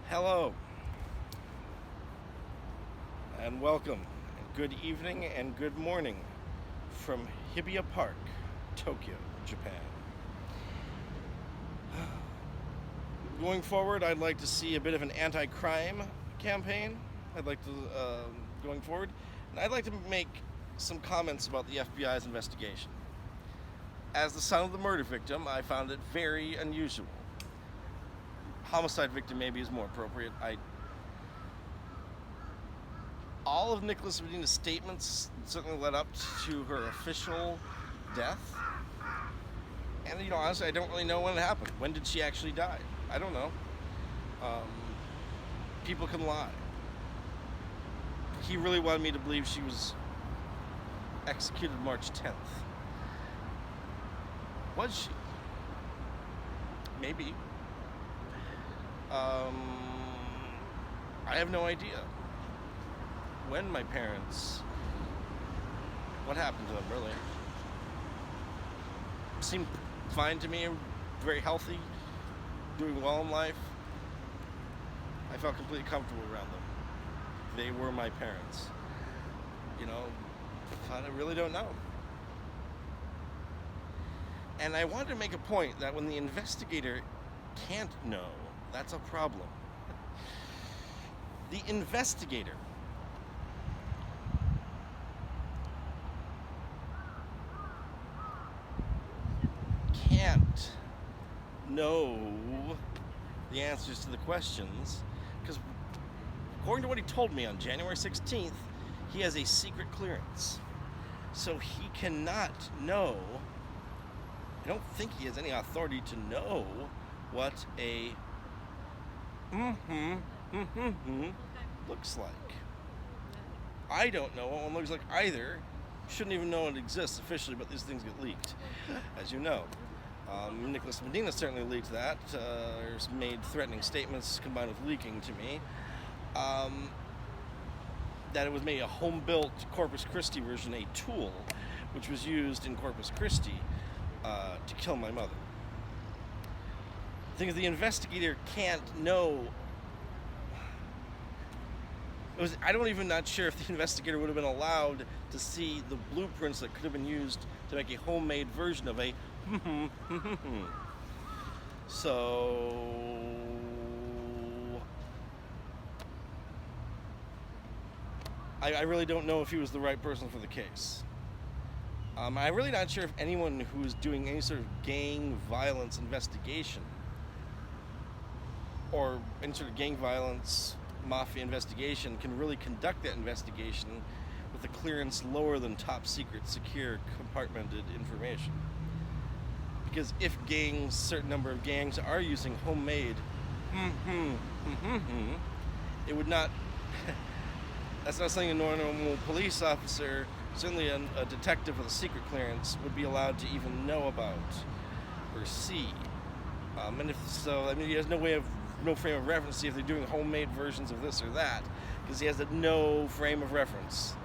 Hello, and welcome. Good evening and good morning from Hibiya Park, Tokyo, Japan. Going forward, I'd like to see a bit of an anti-crime campaign. I'd like to, going forward, and I'd like to make some comments about the FBI's investigation. As the son of the murder victim, I found it very unusual. Homicide victim maybe is more appropriate. All of Nicholas Medina's statements certainly led up to her official death. And, honestly, I don't really know when it happened. When did she actually die? I don't know. People can lie. He really wanted me to believe she was executed March 10th. Was she? Maybe. I have no idea when my parents, what happened to them, really. Seemed fine to me, very healthy, doing well in life. I felt completely comfortable around them. They were my parents. I really don't know. And I wanted to make a point that when the investigator can't know, that's a problem. The investigator can't know the answers to the questions because, according to what he told me on January 16th, he has a secret clearance. So he cannot know, I don't think he has any authority to know what a looks like. I don't know what one looks like either. Shouldn't even know it exists officially, but these things get leaked, as you know. Nicholas Medina certainly leaked that, or made threatening statements combined with leaking to me. That it was maybe a home-built Corpus Christi version, a tool, which was used in Corpus Christi to kill my mother. The thing is, the investigator can't know. I'm not sure if the investigator would have been allowed to see the blueprints that could have been used to make a homemade version of a So I really don't know if he was the right person for the case. I'm really not sure if anyone who is doing any sort of gang violence investigation or any sort of gang violence mafia investigation can really conduct that investigation with a clearance lower than top secret, secure, compartmented information. Because if certain number of gangs are using homemade it would not that's not something a normal police officer, certainly a detective with a secret clearance, would be allowed to even know about or see. And if so, he has no frame of reference to see if they're doing homemade versions of this or that, because he has no frame of reference.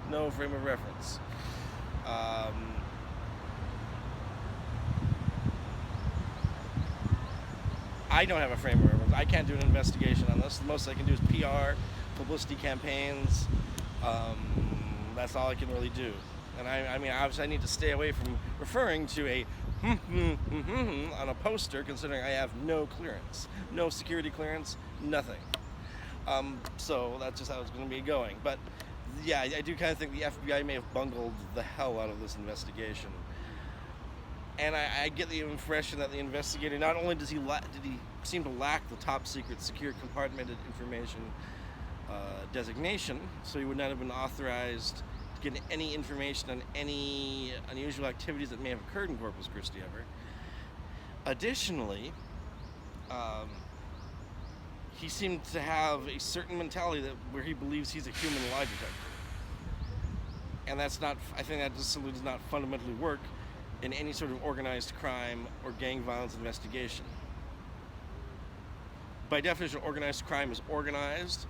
I don't have a frame of reference. I can't do an investigation on this. The most I can do is PR, publicity campaigns. That's all I can really do. And obviously I need to stay away from referring to a on a poster, considering I have no clearance, no security clearance, nothing. So that's just how it's going to be going. But yeah, I do kind of think the FBI may have bungled the hell out of this investigation. And I get the impression that the investigator, not only did he seem to lack the top secret, secure, compartmented information designation, so he would not have been authorized to get any information on any unusual activities that may have occurred in Corpus Christi ever. Additionally, he seemed to have a certain mentality where he believes he's a human lie detector. And I think that just simply does not fundamentally work in any sort of organized crime or gang violence investigation. By definition, organized crime is organized,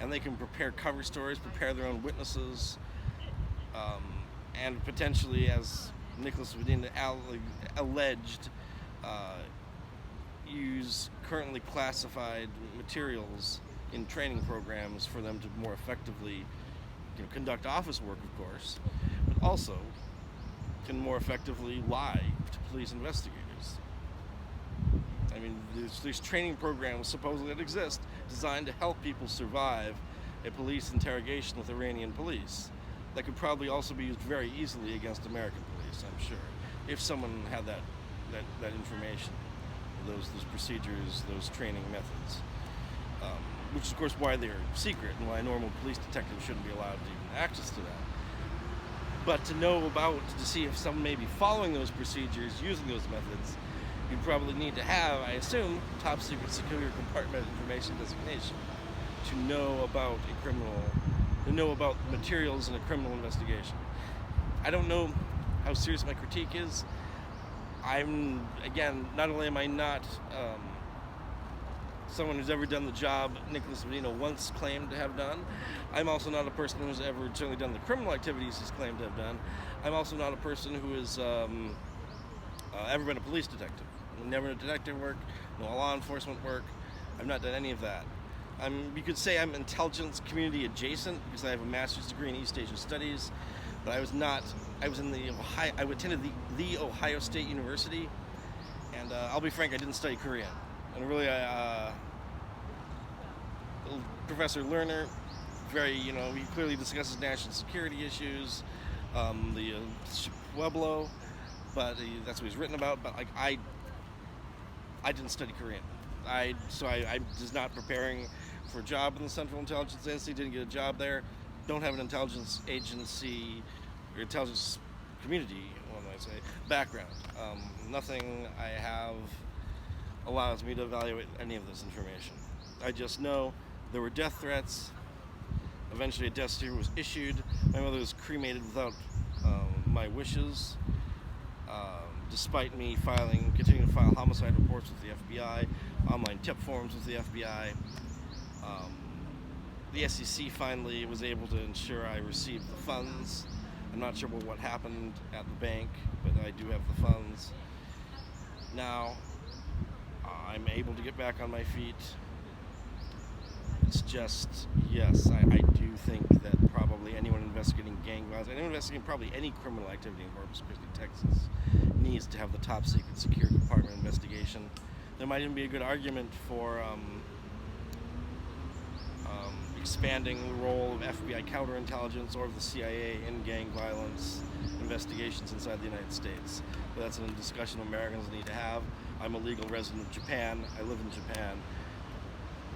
and they can prepare cover stories, prepare their own witnesses, and potentially, as Nicholas Medina alleged, use currently classified materials in training programs for them to more effectively, conduct office work, of course, but also can more effectively lie to police investigators. I mean, there's training programs supposedly that exist designed to help people survive a police interrogation with Iranian police that could probably also be used very easily against American police, I'm sure, if someone had that information, those procedures, those training methods, which is of course why they're secret and why normal police detectives shouldn't be allowed to even access to that. But to see if someone may be following those procedures, using those methods, you'd probably need to have, I assume, top secret secure compartmented information designation to know about materials in a criminal investigation. I don't know how serious my critique is. Not only am I not someone who's ever done the job Nicholas Medina once claimed to have done, I'm also not a person who's ever certainly done the criminal activities he's claimed to have done. I'm also not a person who has ever been a police detective. I've never done detective work, no law enforcement work. I've not done any of that. You could say I'm intelligence community adjacent because I have a master's degree in East Asian Studies, but I attended the Ohio State University, and I'll be frank, I didn't study Korean. And really, Professor Lerner, he clearly discusses national security issues, the Pueblo, but that's what he's written about. But I didn't study Korean. I was not preparing for a job in the Central Intelligence Agency. Didn't get a job there. Don't have an intelligence agency or intelligence community, what might I say, background. Nothing I have allows me to evaluate any of this information. I just know there were death threats. Eventually a death certificate was issued. My mother was cremated without my wishes, despite me continuing to file homicide reports with the FBI, online tip forms with the FBI. The SEC finally was able to ensure I received the funds. I'm not sure what happened at the bank, but I do have the funds. Now, I'm able to get back on my feet. It's just, yes, I do think that probably anyone investigating gang violence, anyone investigating probably any criminal activity in Corpus Christi, Texas, needs to have the top secret secure compartment investigation. There might even be a good argument for expanding the role of FBI counterintelligence or of the CIA in gang violence investigations inside the United States. But that's a discussion Americans need to have. I'm a legal resident of Japan. I live in Japan.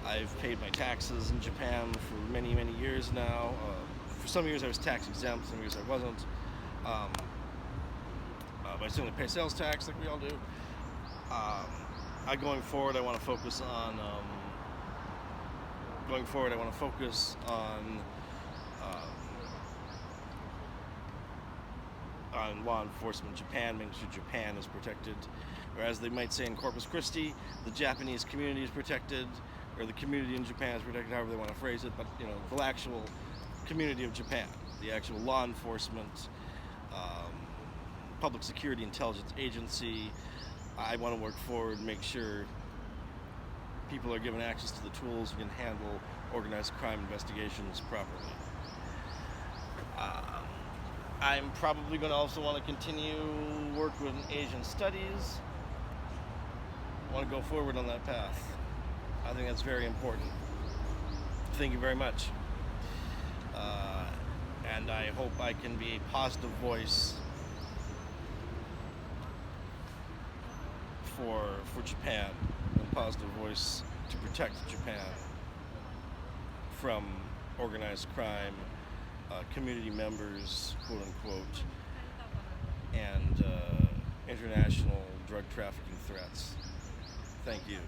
I've paid my taxes in Japan for many, many years now. For some years I was tax exempt, some years I wasn't. But I certainly pay sales tax like we all do. Going forward, I want to focus on law enforcement in Japan, making sure Japan is protected, or as they might say in Corpus Christi, the Japanese community is protected, or the community in Japan is protected, however they want to phrase it, but the actual community of Japan, the actual law enforcement, public security intelligence agency. I want to work forward and make sure people are given access to the tools who can handle organized crime investigations properly. I'm probably going to also want to continue work with Asian studies. I want to go forward on that path. I think that's very important. Thank you very much. And I hope I can be a positive voice for Japan, a positive voice to protect Japan from organized crime, community members, quote unquote, and international drug trafficking threats. Thank you.